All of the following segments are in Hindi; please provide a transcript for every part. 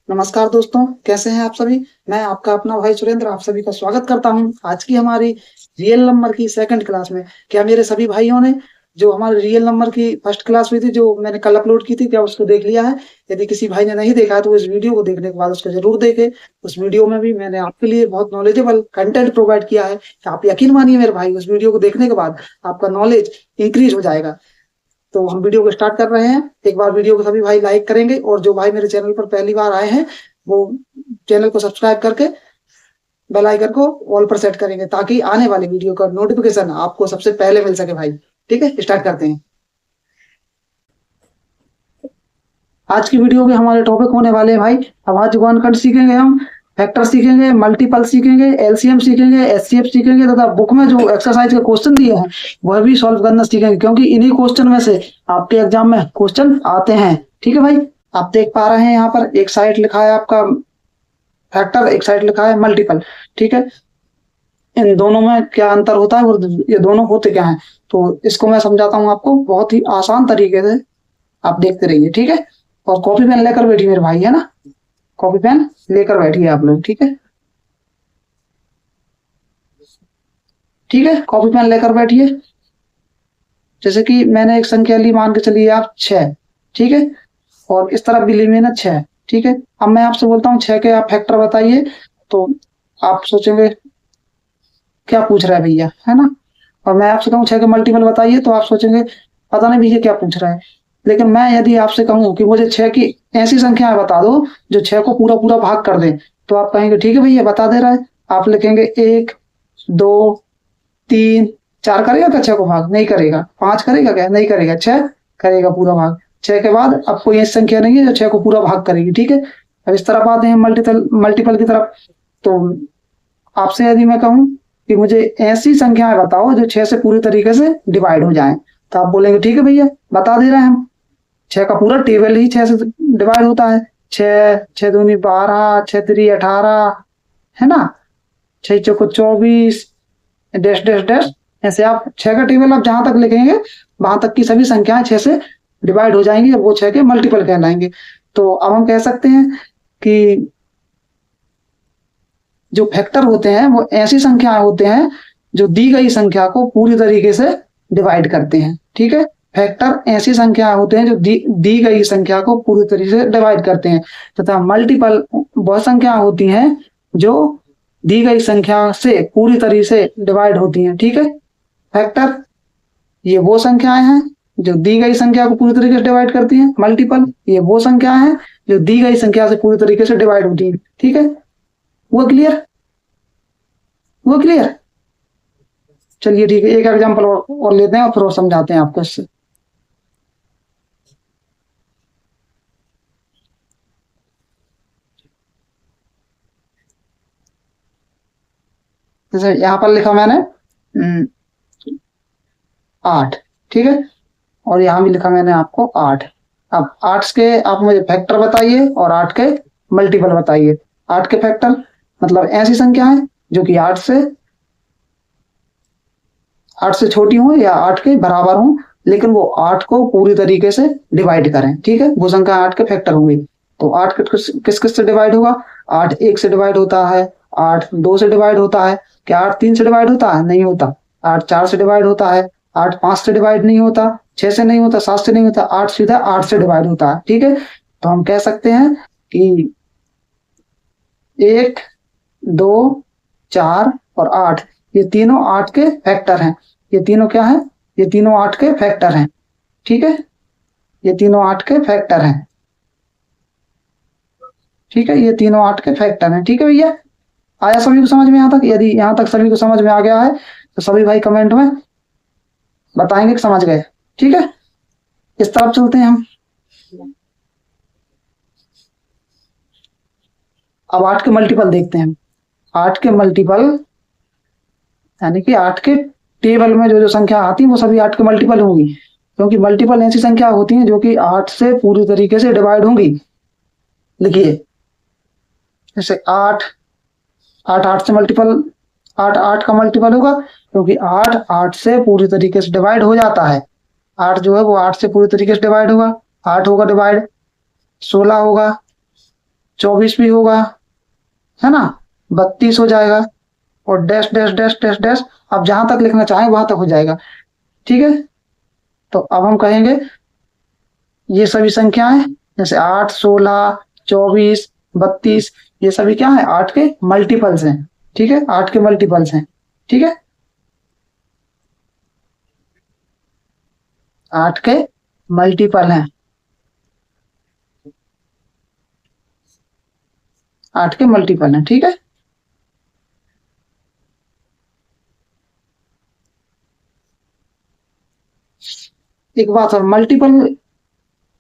नमस्कार दोस्तों, कैसे हैं आप सभी। मैं आपका अपना भाई सुरेंद्र आप सभी का स्वागत करता हूं आज की हमारी रियल नंबर की सेकंड क्लास में। क्या मेरे सभी भाइयों ने जो हमारे रियल नंबर की फर्स्ट क्लास हुई थी जो मैंने कल अपलोड की थी, क्या उसको देख लिया है? यदि किसी भाई ने नहीं देखा है तो इस वीडियो को देखने के बाद उसको जरूर देखे। उस वीडियो में भी मैंने आपके लिए बहुत नॉलेजेबल कंटेंट प्रोवाइड किया है। आप यकीन मानिए मेरे भाई, उस वीडियो को देखने के बाद आपका नॉलेज इंक्रीज हो जाएगा। तो हम वीडियो को स्टार्ट कर रहे हैं। एक बार वीडियो को सभी भाई लाइक करेंगे और जो भाई मेरे चैनल पर पहली बार आए हैं वो चैनल को सब्सक्राइब करके बेल आइकन को ऑल पर सेट करेंगे ताकि आने वाले वीडियो का नोटिफिकेशन आपको सबसे पहले मिल सके भाई। ठीक है, स्टार्ट करते हैं। आज की वीडियो में हमारे टॉपिक होने वाले हैं भाई आवाज जुबान खंड सीखेंगे, हम फैक्टर सीखेंगे, मल्टीपल सीखेंगे, एलसीएम सीखेंगे, एचसीएफ सीखेंगे तथा बुक में जो एक्सरसाइज के क्वेश्चन दिए हैं वह भी सॉल्व करना सीखेंगे, क्योंकि इन्हीं क्वेश्चन में से आपके एग्जाम में क्वेश्चन आते हैं। ठीक है भाई, आप देख पा रहे हैं यहाँ पर एक साइड लिखा है आपका फैक्टर, एक साइड लिखा है मल्टीपल। ठीक है, इन दोनों में क्या अंतर होता है और ये दोनों होते क्या हैं, तो इसको मैं समझाता हूँ आपको बहुत ही आसान तरीके से। आप देखते रहिए, ठीक है। और कॉपी पेन लेकर बैठिए मेरे भाई, है ना, कॉपी पेन लेकर बैठिए आप लोग। ठीक है, ठीक है, कॉपी पेन लेकर बैठिए। जैसे कि मैंने एक संख्या ली, मान के चलिए आप 6। ठीक है, और इस तरफ भी ली मैंने 6। ठीक है, अब मैं आपसे बोलता हूँ 6 के आप फैक्टर बताइए, तो आप सोचेंगे क्या पूछ रहा है भैया, है ना। और मैं आपसे कहूँ 6 के मल्टीपल बताइए तो आप सोचेंगे पता नहीं भैया क्या पूछ रहा है। लेकिन मैं यदि आपसे कहूँ कि मुझे 6 की ऐसी संख्याएं बता दो जो 6 को पूरा पूरा भाग कर दे, तो आप कहेंगे ठीक है भैया बता दे रहा है। आप लिखेंगे 1, 2, 3, 4 करेगा क्या 6 को भाग? नहीं करेगा। 5 करेगा क्या? नहीं करेगा। 6 करेगा पूरा भाग। 6 के बाद अब कोई ऐसी संख्या नहीं है जो 6 को पूरा भाग करेगी। ठीक है, अब इस तरफ आते हैं मल्टीपल मल्टीपल की तरफ। तो आपसे यदि मैं कहूँ कि मुझे ऐसी संख्याएं बताओ जो 6 से पूरी तरीके से डिवाइड हो जाएं, तो आप बोलेंगे ठीक है भैया बता दे रहे हैं हम। 6 का पूरा टेबल ही 6 से डिवाइड होता है। 6, 6 दूनी 12, 6 3 18, है ना, 6 चौको 24, डैश डैश डैश। ऐसे आप 6 का टेबल आप जहां तक लिखेंगे वहां तक की सभी संख्याएं 6 से डिवाइड हो जाएंगी, वो 6 के मल्टीपल कहलाएंगे। तो अब हम कह सकते हैं कि जो फैक्टर होते हैं वो ऐसी संख्याएं होते हैं जो दी गई संख्या को पूरी तरीके से डिवाइड करते हैं। ठीक है, फैक्टर ऐसी संख्याएं होते हैं जो दी गई संख्या को पूरी तरीके से डिवाइड करते हैं, तथा मल्टीपल वह संख्या होती हैं जो दी गई संख्या से पूरी तरीके से डिवाइड होती हैं। ठीक है, फैक्टर ये वो संख्याएं हैं जो दी गई संख्या को पूरी तरीके से डिवाइड करती हैं। मल्टीपल ये वो संख्याएं हैं जो दी गई संख्या से पूरी तरीके से डिवाइड होती हैं। ठीक है, वो क्लियर, वो क्लियर। चलिए ठीक है, एक एग्जांपल और लेते हैं और फिर और समझाते हैं आपको इससे। जैसे यहाँ पर लिखा मैंने 8। ठीक है, और यहाँ भी लिखा मैंने आपको 8। अब 8 के आप मुझे फैक्टर बताइए और 8 के मल्टीपल बताइए। 8 के फैक्टर मतलब ऐसी संख्या है जो कि 8 से छोटी हो या 8 के बराबर हो, लेकिन वो 8 को पूरी तरीके से डिवाइड करें। ठीक है, वो संख्या 8 के फैक्टर होंगी। तो 8 किस किस से डिवाइड होगा? 8 1 से डिवाइड होता है, 8 2 से डिवाइड होता है। क्या 8 3 से डिवाइड होता है? नहीं होता। 8 4 से डिवाइड होता है, 8 5 से डिवाइड नहीं होता, 6 से नहीं होता, 7 से नहीं होता, 8 सीधा 8 से डिवाइड होता है। ठीक है, तो हम कह सकते हैं कि 1, 2, 4 और 8 ये तीनों 8 के फैक्टर हैं। ये तीनों क्या है? ये तीनों 8 के फैक्टर हैं। ठीक है, ये तीनों 8 के फैक्टर हैं। ठीक है, ये तीनों 8 के फैक्टर हैं। ठीक है भैया, आया सभी को समझ में? यहाँ तक यदि यहाँ तक सभी को समझ में आ गया है तो सभी भाई कमेंट में बताएंगे कि समझ गए। ठीक है, इस तरफ चलते हैं हम। अब 8 के मल्टीपल देखते हैं। 8 के मल्टीपल यानी कि 8 के टेबल में जो जो संख्या आती है वो सभी 8 के मल्टीपल होंगी, क्योंकि मल्टीपल ऐसी संख्या होती है जो कि 8 से पूरी तरीके से डिवाइड होंगी। लिखिए, जैसे 8 8 8 से मल्टीपल 8 8 का मल्टीपल होगा, क्योंकि 8 8 से पूरी तरीके से डिवाइड हो जाता है। 8 जो है वो 8 से पूरी तरीके से डिवाइड होगा। 8 होगा डिवाइड, 16 होगा, 24 भी होगा, है ना, 32 हो जाएगा, और dash dash dash dash dash, आप जहां तक लिखना चाहें वहां तक हो जाएगा। ठीक है, तो अब हम कहेंगे ये सभी संख्याएं, जैसे 8, 16, 24, 32, ये सभी क्या है, 8 के मल्टीपल्स हैं। ठीक है, 8 के मल्टीपल्स हैं। ठीक है, 8 के मल्टीपल हैं, 8 के मल्टीपल हैं। ठीक है, एक बात और, मल्टीपल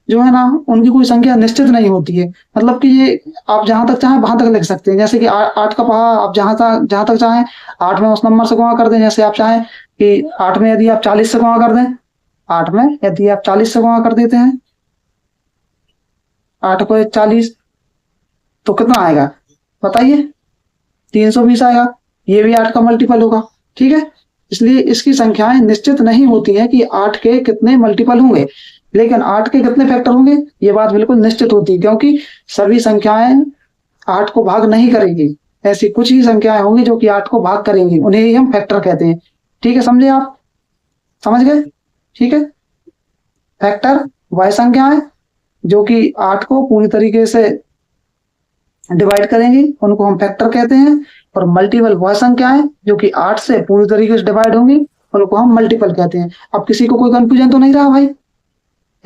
जो है ना, उनकी कोई संख्या निश्चित नहीं होती है। मतलब कि ये आप जहां तक चाहें वहां तक लिख सकते हैं। जैसे कि 8 का पहाड़ा आप जहां तक चाहें 8 में उस नंबर से गुणा कर दें। जैसे आप चाहें कि 8 में यदि आप 40 से गुणा कर दें, 8 में यदि आप 40 से गुणा कर देते हैं, 8 को 40, तो कितना आएगा बताइए, 320 आएगा। ये भी 8 का मल्टीपल होगा। ठीक है, इसलिए इसकी संख्याएं निश्चित नहीं होती है कि 8 के कितने मल्टीपल होंगे, लेकिन 8 के कितने फैक्टर होंगे ये बात बिल्कुल निश्चित होती है, क्योंकि सभी संख्याएं 8 को भाग नहीं करेंगी। ऐसी कुछ ही संख्याएं होंगी जो कि 8 को भाग करेंगी, उन्हें ही हम फैक्टर कहते हैं। ठीक है, समझे आप, समझ गए। ठीक है, फैक्टर वह संख्याएं जो कि 8 को पूरी तरीके से डिवाइड करेंगी, उनको हम फैक्टर कहते हैं। और मल्टीपल वह संख्याएं जो कि 8 से पूरी तरीके से डिवाइड होंगी, उनको हम मल्टीपल कहते हैं। अब किसी को कोई कंफ्यूजन तो नहीं रहा भाई?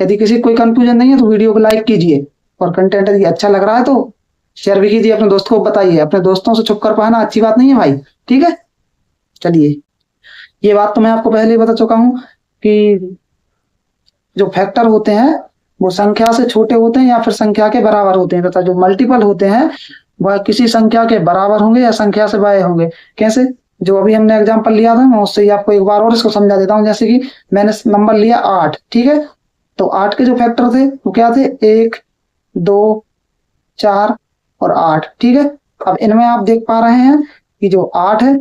यदि किसी को कोई कंफ्यूजन नहीं है तो वीडियो को लाइक कीजिए, और कंटेंट यदि अच्छा लग रहा है तो शेयर भी कीजिए, अपने दोस्तों को बताइए। अपने दोस्तों से छुप कर पाना अच्छी बात नहीं है भाई। ठीक है, चलिए, ये बात तो मैं आपको पहले ही बता चुका हूं कि जो फैक्टर होते हैं वो संख्या से छोटे होते हैं या फिर संख्या के बराबर होते हैं, तथा जो मल्टीपल होते हैं वह किसी संख्या के बराबर होंगे या संख्या से बड़े होंगे। कैसे? जो अभी हमने एग्जांपल लिया था, मैं उससे ही आपको एक बार और इसको समझा देता हूँ। जैसे कि मैंने नंबर लिया 8, ठीक है, तो 8 के जो फैक्टर थे वो क्या थे, 1, 2, 4 और 8। ठीक है, अब इनमें आप देख पा रहे हैं कि जो 8 है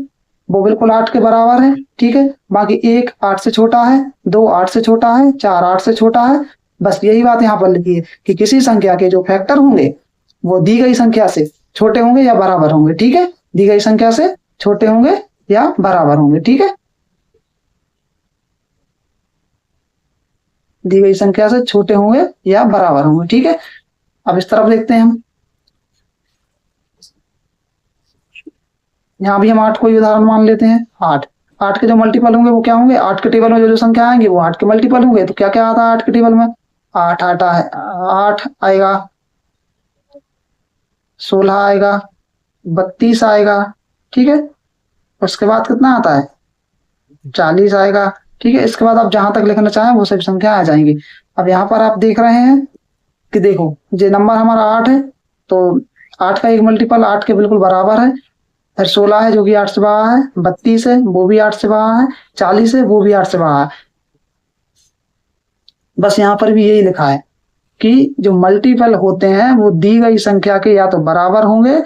वो बिल्कुल 8 के बराबर है। ठीक है, बाकी 1 8 से छोटा है, 2 8 से छोटा है, 4 8 से छोटा है। बस यही बात यहाँ पर लिखी है कि किसी संख्या के जो फैक्टर होंगे वो दी गई संख्या से छोटे होंगे या बराबर होंगे। ठीक है, दी गई संख्या से छोटे होंगे या बराबर होंगे। ठीक है, दी गई संख्या से छोटे होंगे या बराबर होंगे। ठीक है, अब इस तरफ देखते हैं हम। यहाँ भी हम 8 को ही उदाहरण मान लेते हैं। 8 8 के जो मल्टीपल होंगे वो क्या होंगे, 8 के टेबल में जो जो संख्या आएंगे वो 8 के मल्टीपल होंगे। तो क्या क्या आता है 8 के टेबल में, 8 आता है, 8 आएगा, 16 आएगा, 32 आएगा। ठीक है, उसके बाद कितना आता है, 40 आएगा। ठीक है, इसके बाद आप जहां तक लिखना चाहें वो सभी संख्या आ जाएंगी। अब यहाँ पर आप देख रहे हैं कि देखो ये नंबर हमारा 8 है, तो 8 का एक मल्टीपल 8 के बिल्कुल बराबर है। फिर 16 है जो कि 8 से बड़ा है, 32 है वो भी 8 से बड़ा है, 40 है वो भी 8 से बड़ा है। बस यहाँ पर भी यही लिखा है कि जो मल्टीपल होते हैं वो दी गई संख्या के या तो बराबर होंगे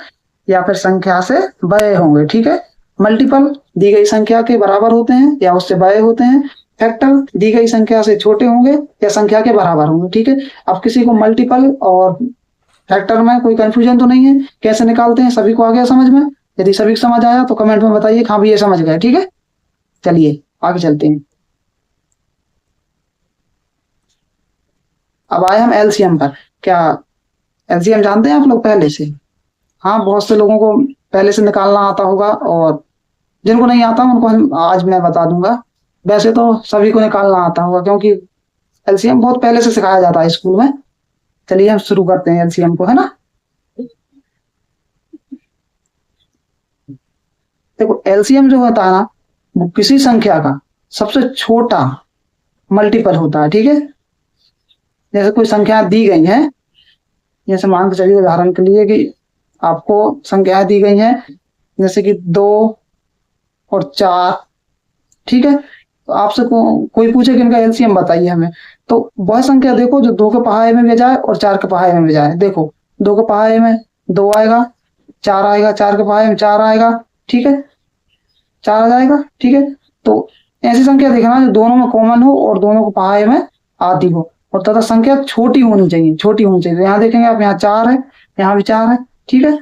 या फिर संख्या से बड़े होंगे। ठीक है, मल्टीपल दी गई संख्या के बराबर होते हैं या उससे बड़े होते हैं। फैक्टर दी गई संख्या से छोटे होंगे या संख्या के बराबर होंगे। ठीक है, अब किसी को मल्टीपल और फैक्टर में कोई कंफ्यूजन तो नहीं है, कैसे निकालते हैं, सभी को आ गया समझ में? यदि सभी को समझ आया तो कमेंट में बताइए हाँ भी ये समझ गए। ठीक है, चलिए आगे चलते हैं। अब आए हम एलसीएम पर। क्या एलसीएम जानते हैं आप लोग पहले से? हाँ, बहुत से लोगों को पहले से निकालना आता होगा, और जिनको नहीं आता उनको आज मैं बता दूंगा। वैसे तो सभी को निकालना आता होगा क्योंकि एलसीएम बहुत पहले से सिखाया जाता है स्कूल में। चलिए हम शुरू करते हैं एलसीएम को, है ना। देखो एलसीएम जो होता है ना, वो किसी संख्या का सबसे छोटा मल्टीपल होता है। ठीक है, जैसे कोई संख्या दी गई है, जैसे मान के चलिए उदाहरण के लिए कि आपको संख्याएं दी गई हैं जैसे कि 2 और 4। ठीक है, तो आपसे कोई पूछे कि इनका एलसीएम बताइए हमें, तो वह संख्या देखो जो 2 के पहाड़े में भी जाए और 4 के पहाड़े में भी जाए। देखो 2 के पहाड़े में 2 आएगा, 4 आएगा, 4 के पहाड़े में 4 आएगा। ठीक है, 4 आ जाएगा। ठीक है, तो ऐसी संख्या देखना जो दोनों में कॉमन हो और दोनों को पहाड़े में आती हो, और तथा संख्या छोटी होनी चाहिए, छोटी होनी चाहिए। तो यहाँ देखेंगे आप, यहाँ 4 है यहाँ भी 4 है, ठीक है,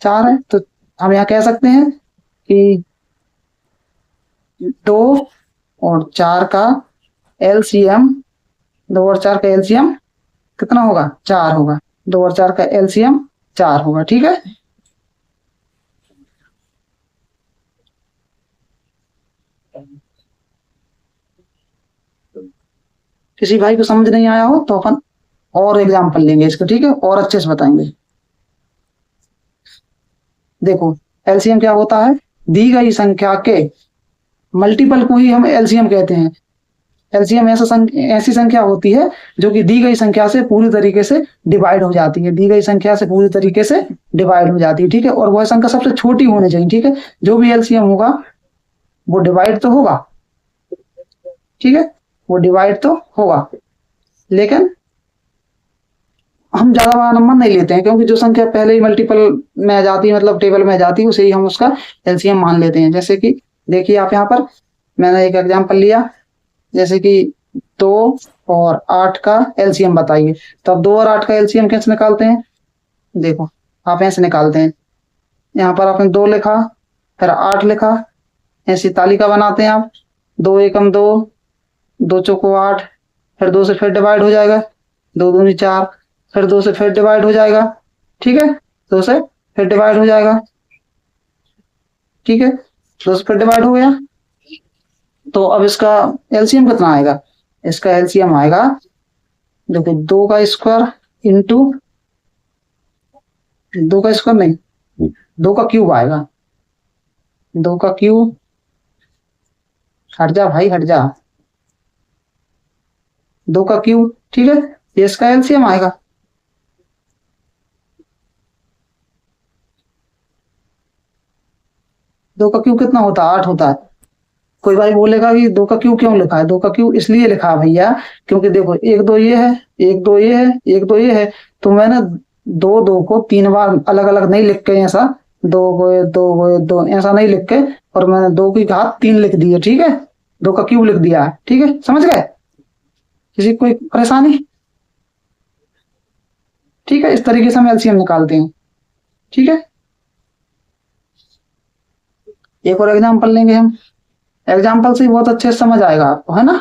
4 है, तो हम यहाँ कह सकते हैं कि 2 और 4 का एलसीएम, 2 और 4 का एलसीएम कितना होगा? 4 होगा। 2 और 4 का एलसीएम 4 होगा, ठीक है। किसी भाई को समझ नहीं आया हो तो अपन और एग्जाम्पल लेंगे इसको, ठीक है, और अच्छे से बताएंगे। देखो, एलसीएम क्या होता है? दी गई संख्या के मल्टीपल को ही हम एलसीएम कहते हैं। एलसीएम ऐसी संख्या होती है जो कि दी गई संख्या से पूरी तरीके से डिवाइड हो जाती है, दी गई संख्या से पूरी तरीके से डिवाइड हो जाती है, ठीक है, और वह संख्या सबसे छोटी होनी चाहिए, ठीक है। जो भी एलसीएम होगा वो डिवाइड तो होगा, ठीक है, वो डिवाइड तो होगा, लेकिन हम ज्यादा बड़ा नंबर नहीं लेते हैं, क्योंकि जो संख्या पहले ही मल्टीपल में आ जाती है, मतलब टेबल में आ जाती है, उसे ही हम उसका एलसीएम मान लेते हैं। जैसे कि देखिए आप यहाँ पर मैंने एक एग्जांपल लिया, जैसे कि 2 और 8 का एलसीएम बताइए। तो अब 2 और 8 का एलसीएम कैसे निकालते हैं? देखो, आप ऐसे निकालते हैं, यहाँ पर आपने 2 लिखा, फिर 8 लिखा, ऐसी तालिका बनाते हैं आप। 2 एकम 2, 2 चौको 8, फिर 2 से फिर डिवाइड हो जाएगा, 2 दूनी 4, फिर 2 से फिर डिवाइड हो जाएगा, ठीक है, 2 से फिर डिवाइड हो जाएगा, ठीक है, 2 से फिर डिवाइड हो गया। तो अब इसका एलसीएम कितना आएगा? इसका एलसीएम आएगा, देखो, 2 का स्क्वायर इंटू, 2 का स्क्वायर नहीं, 2 का क्यूब आएगा, 2 का क्यूब, हट जा भाई हट जा, 2 का क्यूब, ठीक है, ये इसका एलसीएम आएगा। दो का क्यूब कितना होता है? 8 होता है। कोई भाई बोलेगा कि 2 का क्यूब क्यों लिखा है? 2 का क्यूब इसलिए लिखा है भैया, क्योंकि देखो, एक दो ये है, एक दो ये है, एक दो ये है, तो मैंने दो दो को 3 बार अलग अलग नहीं लिख के, ऐसा दो गए दो गए दो ऐसा नहीं लिख के, और मैंने 2 की घात 3 लिख दी है, ठीक है, 2 का क्यूब लिख दिया है, ठीक है, समझ गए? किसी को कोई परेशानी? ठीक है, इस तरीके से हम एलसीएम निकालते हैं, ठीक है। एक और एग्जांपल लेंगे हम, एग्जाम्पल से बहुत अच्छे से समझ आएगा आपको, है ना।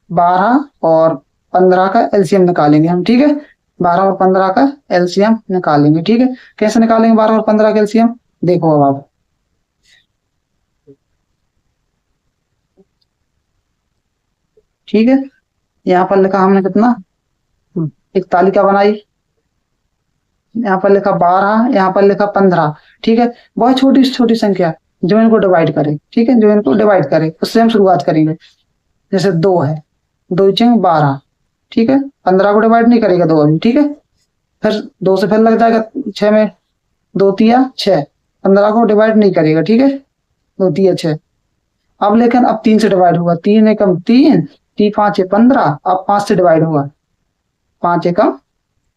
12 और 15 का एलसीएम निकालेंगे हम, ठीक है, 12 और 15 का एलसीएम निकालेंगे, ठीक है। कैसे निकालेंगे 12 और 15 का एलसीएम? देखो अब आप, ठीक है, यहाँ पर लिखा हमने कितना, एक तालिका बनाई, यहाँ पर लिखा 12, यहाँ पर लिखा 15, ठीक है, बहुत छोटी छोटी संख्या जो इनको डिवाइड करे, ठीक है, जो इनको डिवाइड करे उससे हम शुरुआत करेंगे। जैसे 2 है, 2 × 12, ठीक है, 15 को डिवाइड नहीं करेगा 2 अभी, ठीक है, फिर 2 से फिर लग जाएगा 6 में, 2 × 3 = 6, 15 को डिवाइड नहीं करेगा, ठीक है, 2 × 3 = 6। अब लेकिन अब 3 से डिवाइड होगा, 3 एकम 3, 3 × 5 = 15, अब 5 से डिवाइड होगा, 5 ×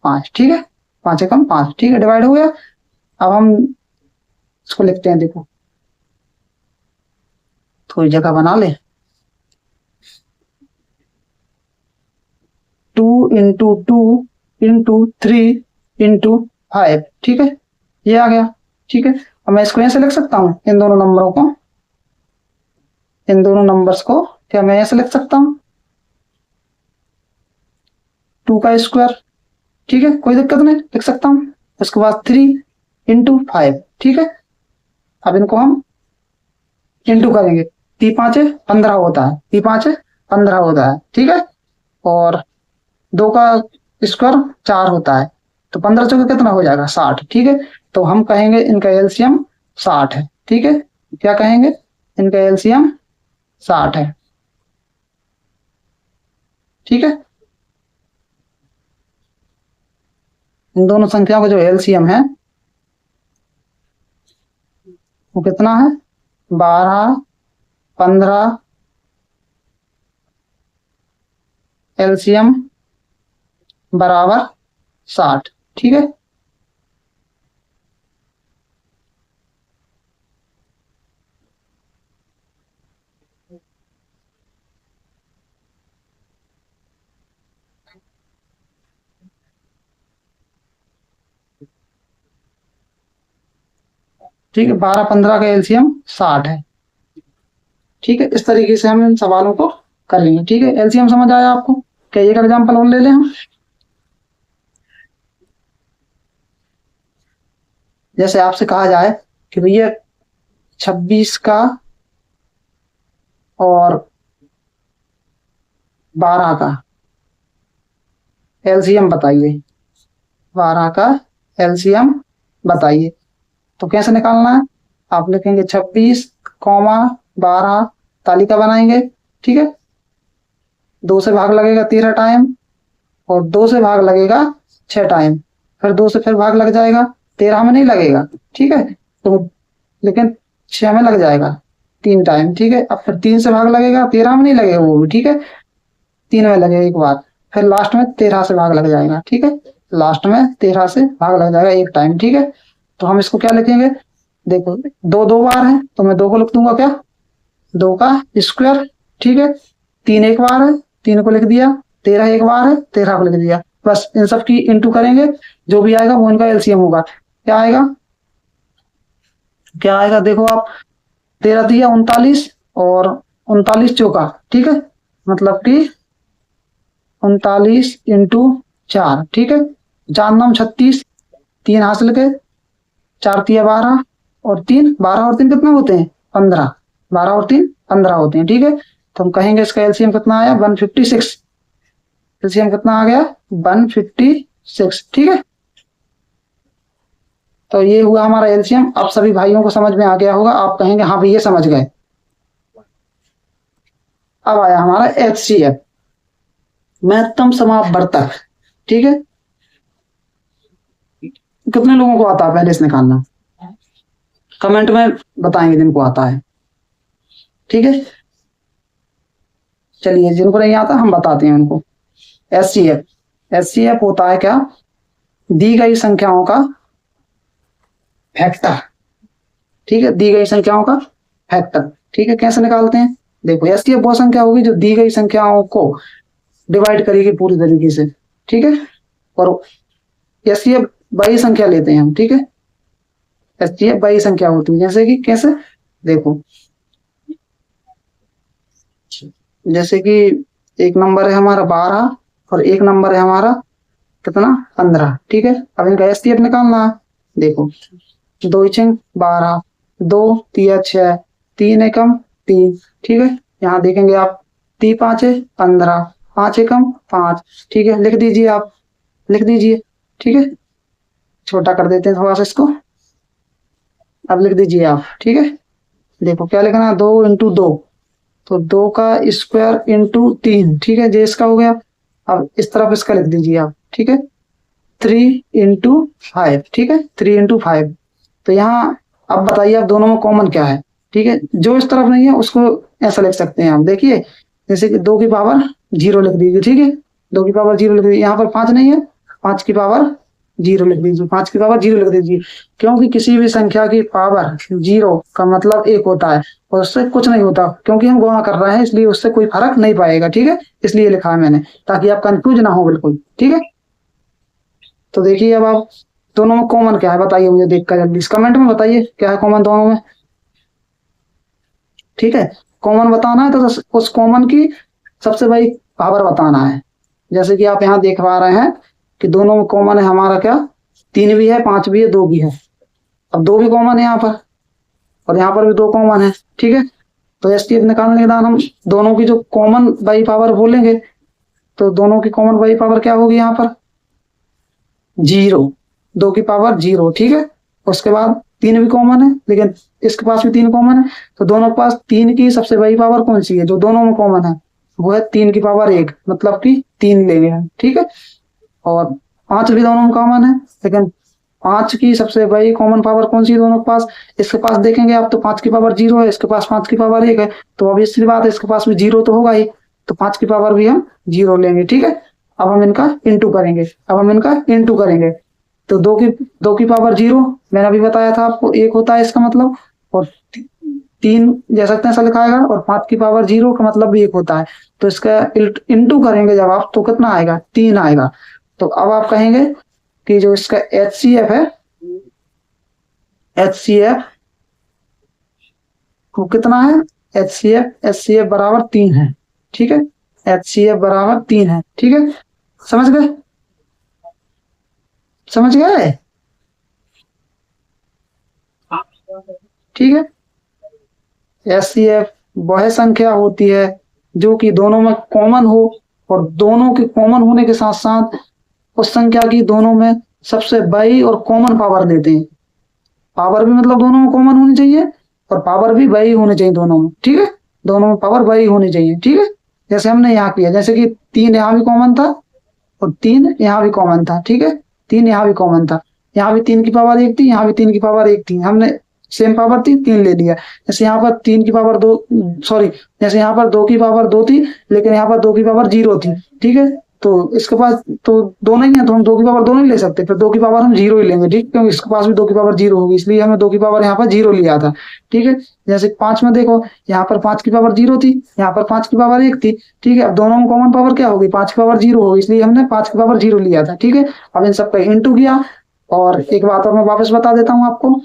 5, ठीक है, 5 × 5, ठीक है, डिवाइड हो गया। अब हम इसको लिखते हैं, देखो, थोड़ी जगह बना ले, 2 × 2 × 3 × 5, ठीक है, ये आ गया, ठीक है। अब मैं इसको ऐसे लिख सकता हूँ, इन दोनों नंबरों को, इन दोनों नंबर्स को क्या मैं ऐसे लिख सकता हूँ? 2 का स्क्वायर, ठीक है, कोई दिक्कत नहीं, लिख सकता हूँ। उसके बाद 3 × 5, ठीक है, अब इनको हम इंटू करेंगे, 3 × 5 = 15 होता है, 3 × 5 = 15 होता है, ठीक है, और 2 का स्क्वायर 4 होता है, तो 15 चौके कितना हो जाएगा? 60, ठीक है। तो हम कहेंगे इनका एलसीएम 60 है, ठीक है, क्या कहेंगे? इनका एलसीएम 60 है, ठीक है। इन दोनों संख्याओं का जो एलसीएम है वो कितना है? 12, 15, एलसीएम बराबर 60, ठीक है। ठीक है, 12 15 का एलसीएम 60 है। ठीक है, इस तरीके से हम इन सवालों को करेंगे। ठीक है, एलसीएम समझ आया आपको? क्या एक एग्जाम्पल और ले लें हम? जैसे आपसे कहा जाए कि भैया 26 का और 12 का एलसीएम बताइए, 12 का एलसीएम बताइए। तो कैसे निकालना है? आप लिखेंगे 26, 12 तालिका बनाएंगे। ठीक है, 2 से भाग लगेगा 13 टाइम, और 2 से भाग लगेगा 6 टाइम, फिर 2 से फिर भाग लग जाएगा, 13 में नहीं लगेगा। ठीक है, तो लेकिन 6 में लग जाएगा 3 टाइम। ठीक है, अब फिर 3 से भाग लगेगा, 13 में नहीं लगेगा वो भी। ठीक है, 3 में लगेगा एक बार, फिर लास्ट में 13 से भाग लग जाएगा। ठीक है, लास्ट में 13 से भाग लग जाएगा एक टाइम। ठीक है, तो हम इसको क्या लिखेंगे? देखो, 2 2 बार है तो मैं 2 को लिख दूंगा, क्या 2 का स्क्वायर। ठीक है, 3 एक बार है, 3 को लिख दिया, 13 एक बार है, 13 को लिख दिया। बस इन सब की इंटू करेंगे, जो भी आएगा वो इनका एलसीएम होगा। क्या आएगा? क्या आएगा देखो आप, 13 दिया 39, और 39 चौका। ठीक है, मतलब कि 39 इंटू 4। ठीक है, 4 9 36, 3 हासिल के, 4 तिया 12, और 3 12 और 3 कितने होते हैं? 15। 12 और 3 15 होते हैं। ठीक है, तो हम कहेंगे इसका एलसीएम कितना आया? 156। एलसीएम कितना आ गया? 156। ठीक है, तो ये हुआ हमारा एलसीएम। अब सभी भाइयों को समझ में आ गया होगा, आप कहेंगे हाँ भाई ये समझ गए। अब आया हमारा एचसीएफ, महत्तम समापवर्तक। ठीक है, कितने लोगों को आता है पहले इसे निकालना? कमेंट में बताएंगे जिनको आता है। ठीक है, चलिए जिनको नहीं आता हम बताते हैं उनको। एचसीएफ, एचसीएफ होता है क्या? दी गई संख्याओं का फैक्टर। ठीक है, दी गई संख्याओं का फैक्टर। ठीक है, कैसे निकालते हैं? देखो, एचसीएफ वो संख्या होगी जो दी गई संख्याओं को डिवाइड करेगी पूरी तरीके से। ठीक है, और एचसीएफ बड़ी संख्या लेते हैं हम। ठीक है, एचसीएफ बड़ी संख्या होती है, जैसे कि कैसे? देखो, जैसे कि एक नंबर है हमारा 12, और एक नंबर है हमारा कितना? 15। ठीक है, अब इनका एचसीएफ निकालना है। देखो, 2 छंग 12, 2 तिया 6, 3 एकम 3। ठीक है, यहाँ देखेंगे आप, 3 5 15, 5 एकम 5। ठीक है, लिख दीजिए आप, लिख दीजिए। ठीक है, छोटा कर देते हैं थोड़ा सा इसको, अब लिख दीजिए आप। ठीक है, देखो क्या लिखना है? 2 इंटू 2, तो 2 का स्क्वायर इंटू 3। ठीक है, जे इसका हो गया। अब इस तरफ इसका लिख दीजिए आप। ठीक है, 3 इंटू 5। ठीक है, 3 इंटू 5। तो यहाँ अब बताइए आप दोनों में कॉमन क्या है? ठीक है, जो इस तरफ नहीं है उसको ऐसा लिख सकते हैं आप। देखिए, जैसे कि 2 की पावर 0 लिख दीजिए। ठीक है, 2 की पावर 0 लिख दीजिए। यहाँ पर 5 नहीं है, 5 की पावर 0 लिख दीजिए। 5 की पावर 0 लिख दीजिए, क्योंकि किसी भी संख्या की पावर 0 का मतलब 1 होता है, और उससे कुछ नहीं होता, क्योंकि हम गुणा कर रहे हैं इसलिए उससे कोई फर्क नहीं पाएगा। ठीक है, इसलिए लिखा है मैंने, ताकि आप कंफ्यूज ना हो बिल्कुल। ठीक है, तो देखिए अब आप दोनों में कॉमन क्या है बताइए मुझे देखकर जल्दी कमेंट में बताइए, क्या है कॉमन दोनों में? ठीक है, कॉमन बताना है तो उस कॉमन की सबसे बड़ी पावर बताना है। जैसे कि आप यहाँ देख पा रहे हैं कि दोनों में कॉमन है हमारा क्या? 3 भी है, 5 भी है, 2 भी है। अब 2 भी कॉमन है यहाँ पर, और यहाँ पर भी 2 कॉमन है। ठीक है, तो एचसीएफ निकालने के बाद हम दोनों की जो कॉमन बाई पावर बोलेंगे, तो दोनों की कॉमन बाई पावर क्या होगी यहाँ पर? 0, 2 की पावर 0। ठीक है, उसके बाद 3 भी कॉमन है, लेकिन इसके पास भी 3 कॉमन है, तो दोनों के पास 3 की सबसे बड़ी पावर कौन सी है जो दोनों में कॉमन है? वो है 3 की पावर 1, मतलब कि 3 लेंगे हम। ठीक है, और 5 भी दोनों में कॉमन है, लेकिन 5 की सबसे बड़ी कॉमन पावर कौन सी है दोनों के पास? इसके पास देखेंगे आप तो 5 की पावर 0 है, इसके पास 5 की पावर 1 है, तो अब इसकी बात है इसके पास भी 0 तो होगा ही, तो 5 की पावर भी हम 0 लेंगे। ठीक है, अब हम इनका इंटू करेंगे, अब हम इनका इंटू करेंगे। तो 2 की पावर 0 मैंने अभी बताया था आपको 1 होता है इसका मतलब, और 3 ले सकते हैं ऐसा लिखाएगा, और 5 की पावर 0 का मतलब भी 1 होता है। तो इसका इंटू करेंगे जब आप, तो कितना आएगा? 3 आएगा। तो अब आप कहेंगे कि जो इसका एचसीएफ है, एचसीएफ वो कितना है, HCF बराबर 3 है, ठीक है, HCF बराबर 3 है, ठीक है, समझ गए, समझ गए, ठीक है। HCF वह संख्या होती है जो कि दोनों में कॉमन हो, और दोनों के कॉमन होने के साथ साथ उस संख्या की दोनों में सबसे बड़ी और कॉमन पावर देते हैं। पावर भी मतलब दोनों में कॉमन होनी चाहिए, और पावर भी बड़ी होनी चाहिए दोनों में, ठीक है, दोनों में पावर बड़ी होनी चाहिए, ठीक है। जैसे हमने यहाँ किया, जैसे कि 3 यहाँ भी कॉमन था और 3 यहाँ भी कॉमन था, ठीक है, 3 यहाँ भी कॉमन था, यहाँ भी 3 की पावर 1 थी, यहाँ भी 3 की पावर 1 थी, हमने सेम पावर थी 3 ले लिया। जैसे यहाँ पर 3 की पावर 2, सॉरी, जैसे यहाँ पर 2 की पावर 2 थी, लेकिन यहाँ पर 2 की पावर 0 थी, ठीक है, तो इसके पास तो 2 नहीं है, तो हम 2 की पावर 2 नहीं ले सकते, फिर 2 की पावर हम 0 ही लेंगे, ठीक, क्योंकि इसके पास भी 2 की पावर 0 होगी, इसलिए हमें 2 की पावर यहाँ पर 0 लिया था, ठीक है। जैसे 5 में देखो, यहाँ पर 5 की पावर 0 थी, यहाँ पर 5 की पावर 1 थी, ठीक है, अब दोनों में कॉमन पावर क्या होगी, 5 की पावर 0 होगी, इसलिए हमने 5 की पावर 0 लिया था, ठीक है। अब इन सबका इंटू किया, और एक बात और मैं वापस बता देता हूँ आपको,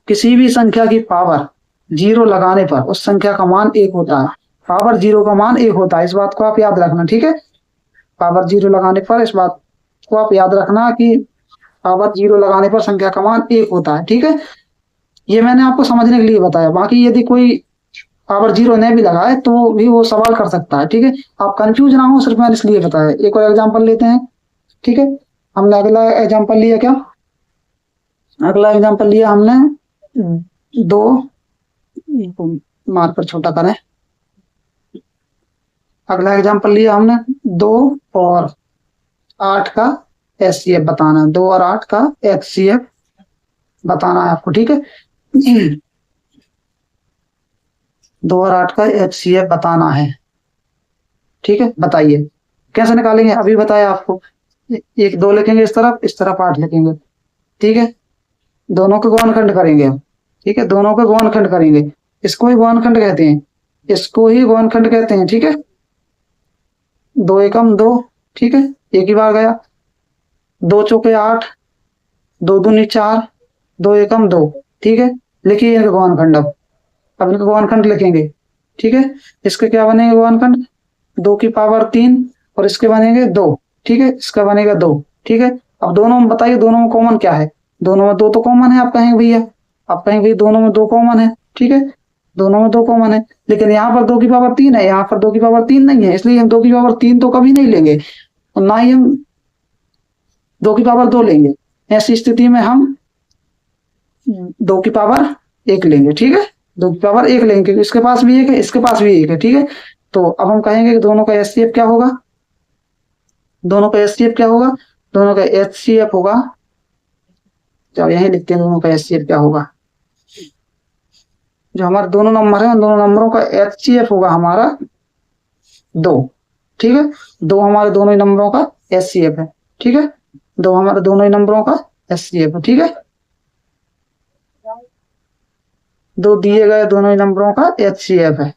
किसी भी संख्या की पावर 0 लगाने पर उस संख्या का मान 1 होता है, पावर 0 का मान 1 होता है, इस बात को आप याद रखना, ठीक है। पावर 0 लगाने पर इस बात को आप याद रखना कि पावर 0 लगाने पर संख्या का मान 1 होता है, ठीक है। ये मैंने आपको समझने के लिए बताया, बाकी यदि कोई पावर 0 नहीं भी लगाए तो भी वो सवाल कर सकता है, ठीक है, आप कंफ्यूज ना हो, सिर्फ मैंने इसलिए बताया। एक और एग्जांपल लेते हैं, ठीक है, हमने अगला एग्जांपल लिया क्या, अगला एग्जांपल लिया हमने 2, मार्कर छोटा करें, अगला एग्जांपल लिया हमने 2 और 8 का HCF बताना है, 2 और 8 का HCF बताना है आपको, ठीक है, 2 और 8 का HCF बताना है, ठीक है, बताइए कैसे निकालेंगे, अभी बताया आपको, 1 2 लिखेंगे इस तरफ 8 लिखेंगे, ठीक है, दोनों के गुणनखंड करेंगे हम, ठीक है, दोनों के गुणनखंड करेंगे, इसको ही गुणनखंड कहते हैं, इसको ही गुणनखंड कहते हैं, ठीक है, 2 एकम 2, ठीक है, एक ही बार गया, 2 चौके 8, 2 दूनी 4, 2 एकम 2, ठीक है, लिखिए इनके गुणनखंड, अब इनके गुणनखंड लिखेंगे, ठीक है, इसके क्या बनेंगे गुणनखंड, 2 की पावर 3 और इसके बनेंगे 2, ठीक है, इसका बनेगा 2, ठीक है। अब दोनों में बताइए, दोनों में कॉमन क्या है, दोनों में 2 तो कॉमन है, आप कहेंगे भैया, आप कहेंगे भैया दोनों में 2 कॉमन है, ठीक है, दोनों में 2 कॉमन है, लेकिन यहाँ पर 2 की पावर 3 है, यहाँ पर 2 की पावर 3 नहीं है, इसलिए हम 2 की पावर 3 तो कभी नहीं लेंगे, और ना ही हम 2 की पावर 2 लेंगे। ऐसी स्थिति में हम 2 की पावर 1 लेंगे, ठीक है, 2 की पावर 1 लेंगे, क्योंकि इसके पास भी 1 है, इसके पास भी 1 है, ठीक है। तो अब हम कहेंगे कि दोनों का HCF क्या होगा, दोनों का HCF क्या होगा, दोनों का HCF होगा, जब यही लिखते हैं दोनों का HCF क्या होगा, जो हमारे दोनों नंबर है उन दोनों नंबरों का HCF होगा हमारा 2, ठीक है, 2 हमारे दोनों ही नंबरों का HCF है, ठीक है, 2 हमारे दोनों ही नंबरों का HCF है, ठीक है, 2 दिए गए दोनों ही नंबरों का HCF है।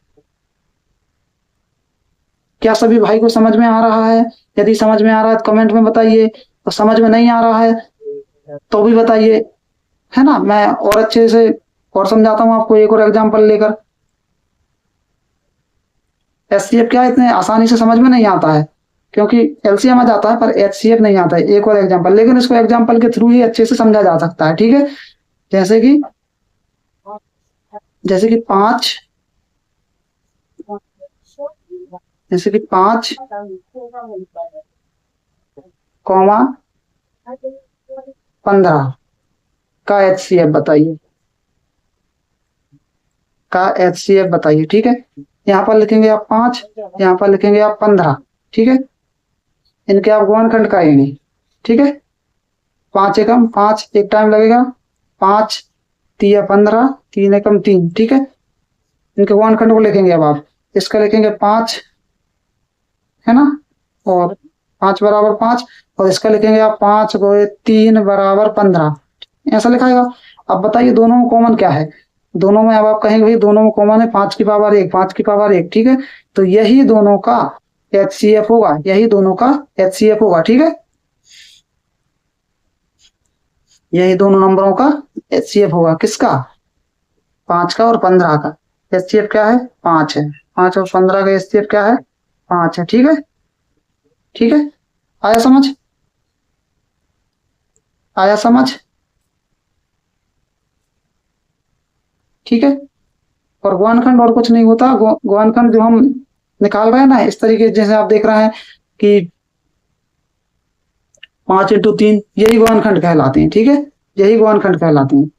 क्या सभी भाई को समझ में आ रहा है, यदि समझ में आ रहा है तो कमेंट में बताइए, और समझ में नहीं आ रहा है तो भी बताइए, है ना, मैं और अच्छे से और समझाता हूँ आपको एक और एग्जांपल लेकर। HCF क्या है, इतने आसानी से समझ में नहीं आता है, क्योंकि LCM आ जाता है पर HCF नहीं आता है। एक और एग्जांपल, लेकिन इसको एग्जांपल के थ्रू ही अच्छे से समझा जा सकता है, ठीक है, जैसे कि 5, जैसे कि 5, कॉमा 15 का HCF बताइए, का HCF बताइए, ठीक है, यहाँ पर लिखेंगे आप 5, यहाँ पर लिखेंगे आप 15, ठीक है, इनके आप गुणनखंड करेंगे, ठीक है, 5 एकम 5 एक टाइम लगेगा, 5 3 15, 3 एकम 3, ठीक है, इनके गुणनखंड को लिखेंगे, अब आप इसका लिखेंगे 5, है ना, और 5 बराबर 5, और इसका लिखेंगे आप 5 × 3 बराबर 15, ऐसा लिखाएगा। अब बताइए दोनों में कॉमन क्या है, दोनों में अब आप कहेंगे भाई दोनों में कॉमन है 5 की पावर 1, 5 की पावर 1, ठीक है, तो यही दोनों का HCF होगा, यही दोनों का HCF होगा, ठीक है, यही दोनों नंबरों का HCF होगा, किसका, 5 का और 15 का एचसीएफ क्या है, 5 है। 5 और 15 का एचसीएफ क्या है, 5 है। ठीक है, ठीक है, आया समझ, आया समझ। ठीक है, और गुणनखंड और कुछ नहीं होता, गुणनखंड जो हम निकाल रहे हैं ना इस तरीके, जैसे आप देख रहे हैं कि 5 × 3, यही गुणनखंड कहलाते हैं। ठीक है, यही गुणनखंड कहलाते हैं।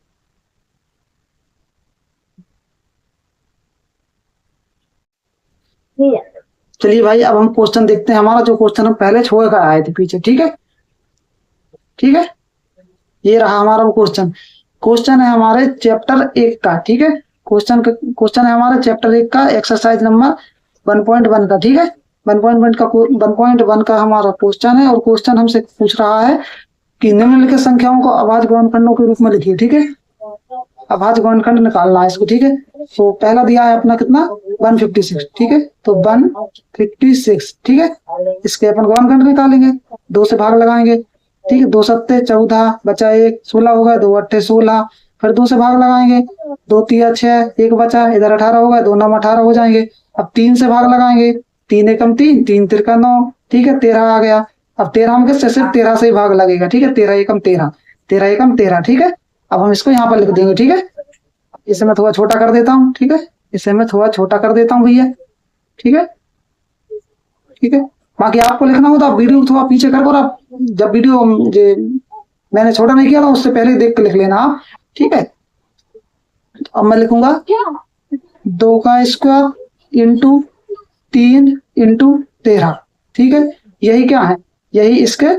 चलिए भाई, अब हम क्वेश्चन देखते हैं, हमारा जो क्वेश्चन हम पहले छोड़ कर आए थे पीछे। ठीक है, ठीक है, ये रहा हमारा वो क्वेश्चन। क्वेश्चन है हमारे चैप्टर 1 का। ठीक है, क्वेश्चन है हमारे चैप्टर 1 का, एक्सरसाइज नंबर 1.1 का। ठीक है, 1.1 का हमारा क्वेश्चन है, और क्वेश्चन हमसे पूछ रहा है कि निम्नलिखित संख्याओं को अभाज्य गुणनखंडों के रूप में लिखिए। ठीक है, अभाज्य गुणनखंड निकालना है इसको। ठीक है, तो पहला दिया है अपना कितना, 156। ठीक है, तो 156। ठीक है, इसके अपन गुणनखंड निकालेंगे, 2 से भाग लगाएंगे। ठीक है, 2 सत्ते 14 बचा 1, 16 होगा, 2 अट्ठे 16, फिर 2 से भाग लगाएंगे, 2 तिया 6, 1 बचा, इधर 18 होगा, 2 9 18 हो जाएंगे। अब 3 से भाग लगाएंगे, 3 एकम 3, 3 तिरका 9। ठीक है, 13 आ गया। अब 13 में किससे, सिर्फ 13 से ही भाग लगेगा। ठीक है, 13 एकम 13, 13 एकम 13। ठीक है, अब हम इसको यहाँ पर लिख देंगे। ठीक है, इसे मैं थोड़ा छोटा कर देता हूँ। ठीक है, इसे मैं थोड़ा छोटा कर देता हूँ भैया। ठीक है, ठीक है, बाकी आपको लिखना हो तो आप वीडियो थोड़ा पीछे कर, और आप जब वीडियो मैंने छोटा नहीं किया था उससे पहले देख के लिख लेना आप। ठीक है, तो अब मैं लिखूंगा 2 का स्क्वायर इंटू 3 इंटू 13। ठीक है, यही क्या है, यही इसके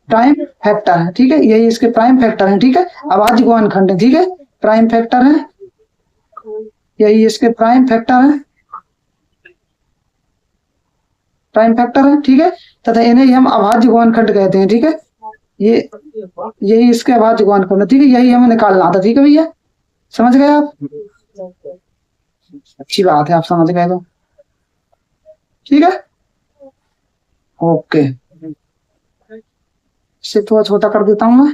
प्राइम फैक्टर है। ठीक है, यही इसके प्राइम फैक्टर है। ठीक है, अभाज्य गुणनखंड है। ठीक है, प्राइम फैक्टर है, यही इसके प्राइम फैक्टर है, प्राइम फैक्टर है। ठीक है, तथा इन्हें ही हम अभाज्य गुणनखंड कहते हैं। ठीक है, ये यही इसके अभाज्य गुणनखंड है। ठीक है, यही हमें निकालना था। ठीक है भैया, समझ गए आप, अच्छी बात है, आप समझ गए तो। ठीक है, ओके, इसे थोड़ा छोटा कर देता हूं मैं।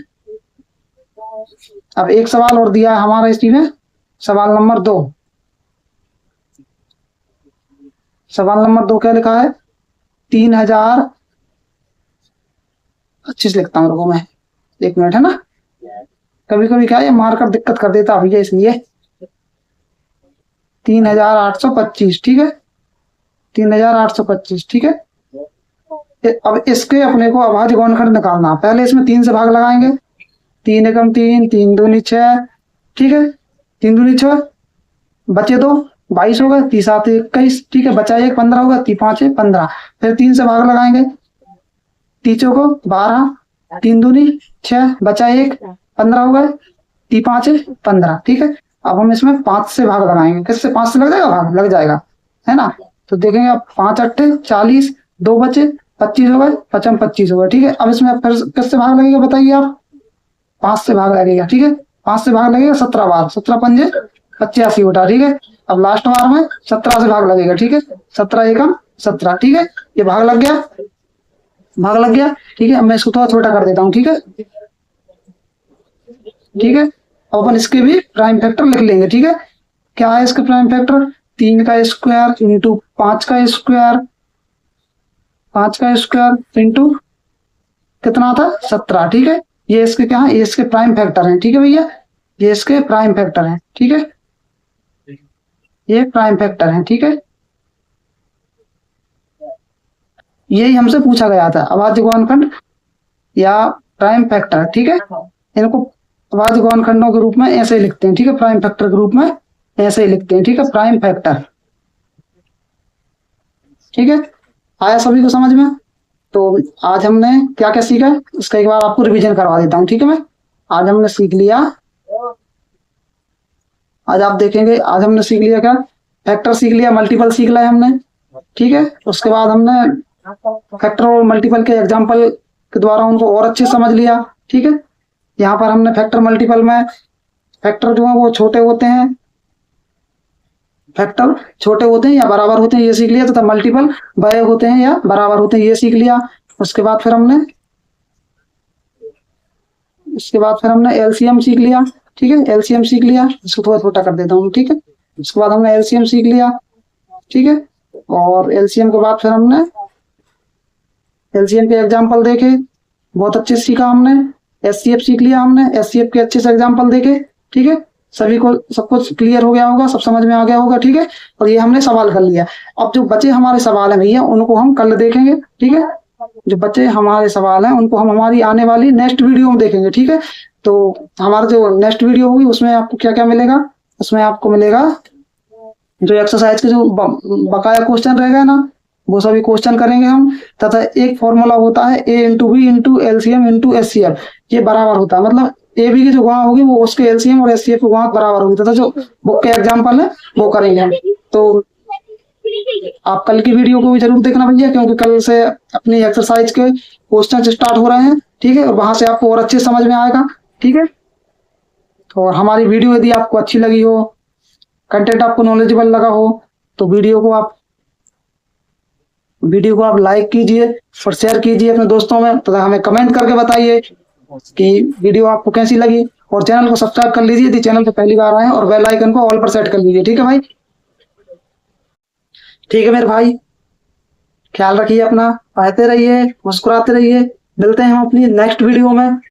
अब एक सवाल और दिया है हमारा इसी में, सवाल नंबर 2। सवाल नंबर 2 क्या लिखा है, 3000, अच्छे से लिखता हूँ, रुको मैं 1 मिनट, है ना, कभी कभी क्या है मार्कर दिक्कत कर देता भैया, इसलिए 3825। ठीक है, 3825। ठीक है, अब इसके अपने को अभाज्य गुणनखंड निकालना। पहले इसमें 3 से भाग लगाएंगे, 3 एकम 3, 3 दूनी 6। ठीक है, 3 दूनी 6, बचे 2, 22 होगा, 3 7 21। ठीक है, बचा 1, 15 होगा, 3 5 15। फिर 3 से भाग लगाएंगे, 3 चौको 12, 3 दूनी 6, बचा 1, 15 होगा, 3 5 15। ठीक है, अब हम इसमें 5 से भाग लगाएंगे, किससे, 5 से लग जाएगा, भाग लग जाएगा, है ना। तो देखेंगे अब 5 अट्ठे 40, 2 बचे 25 हो गए, 55 25 हो गए। ठीक है, अब इसमें फिर किससे भाग लगेगा बताइए आप, 5 से भाग लगेगा। ठीक है, 5 से भाग लगेगा 17 बार, 17 पंजे 85 होता। ठीक है, अब लास्ट बार में 17 से भाग लगेगा। ठीक है, 17 एकम 17। ठीक है, ये भाग लग गया, भाग लग गया। ठीक है, अब मैं इसको थोड़ा छोटा कर देता हूँ। ठीक है, ठीक है, अब अपन इसके भी प्राइम फैक्टर लिख लेंगे। ठीक है, क्या है इसका प्राइम फैक्टर, 3 का स्क्वायर इंटू 5 का स्क्वायर, 5 का स्क्वायर इंटू कितना था, 17। ठीक है, ये इसके क्या है, ये इसके प्राइम फैक्टर हैं। ठीक है भैया, ये इसके प्राइम फैक्टर हैं। ठीक है, ये प्राइम फैक्टर हैं। ठीक है, यही हमसे पूछा गया था, अभाज्य गुणनखंड या प्राइम फैक्टर। ठीक है, इनको अभाज्य गुणनखंडों के रूप में ऐसे ही लिखते हैं। ठीक है, प्राइम फैक्टर के रूप में ऐसे ही लिखते हैं। ठीक है, प्राइम फैक्टर। ठीक है, आया सभी को समझ में। तो आज हमने क्या क्या सीखा, इसका एक बार आपको रिवीजन करवा देता हूँ। ठीक है, मैं आज हमने सीख लिया, आज आप देखेंगे, आज हमने सीख लिया क्या, फैक्टर सीख लिया, मल्टीपल सीख लिया हमने। ठीक है, उसके बाद हमने फैक्टर और मल्टीपल के एग्जांपल के द्वारा उनको और अच्छे समझ लिया। ठीक है, यहाँ पर हमने फैक्टर मल्टीपल में फैक्टर जो है वो छोटे होते हैं, फैक्टर छोटे होते हैं या बराबर होते हैं, ये सीख लिया। तथा मल्टीपल बड़े होते हैं या बराबर होते हैं, ये सीख लिया। उसके बाद फिर हमने एलसीएम सीख लिया। ठीक है, एलसीएम सीख लिया, इसको थोड़ा छोटा कर देता हूँ, ठीक है। उसके बाद हमने एलसीएम सीख लिया, ठीक है। और एलसीएम के बाद फिर हमने एलसीएम के एग्जाम्पल देखे, बहुत अच्छे से सीखा हमने। एचसीएफ सीख लिया हमने, एचसीएफ के अच्छे से एग्जाम्पल देखे, ठीक है। सभी को सब कुछ क्लियर हो गया होगा, सब समझ में आ गया होगा, ठीक है। और ये हमने सवाल कर लिया। अब जो बचे हमारे सवाल है भैया, उनको हम कल देखेंगे, ठीक है। जो बचे हमारे सवाल हैं उनको हम हमारी आने वाली नेक्स्ट वीडियो में देखेंगे, ठीक है। तो हमारा जो नेक्स्ट वीडियो होगी उसमें आपको क्या क्या मिलेगा, उसमें आपको मिलेगा जो एक्सरसाइज के जो बकाया क्वेश्चन रहेगा ना, वो सभी क्वेश्चन करेंगे हम। तथा एक फॉर्मूला होता है A into B into LCM into HCF, ये बराबर होता है, मतलब ए बी की जो गुणा होगी वो उसके एलसीएम और एचसीएफ की गुणा बराबर होगी। तथा जो बुक के एग्जाम्पल है वो करेंगे हम। तो आप कल की वीडियो को भी जरूर देखना भैया, क्योंकि कल से अपनी एक्सरसाइज के क्वेश्चन स्टार्ट हो रहे हैं, ठीक है। और वहां से आपको और अच्छे समझ में आएगा, ठीक है। तो हमारी वीडियो यदि आपको अच्छी लगी हो, कंटेंट आपको नॉलेजेबल लगा हो, तो वीडियो को आप लाइक कीजिए और शेयर कीजिए अपने दोस्तों में, तथा हमें कमेंट करके बताइए कि वीडियो आपको कैसी लगी। और चैनल को सब्सक्राइब कर लीजिए यदि चैनल पे पहली बार आए, और बेल आइकन को ऑल पर सेट कर लीजिए, ठीक है भाई। ठीक है मेरे भाई, ख्याल रखिए अपना, पढ़ते रहिए, मुस्कुराते रहिए। मिलते हैं हम अपनी नेक्स्ट वीडियो में।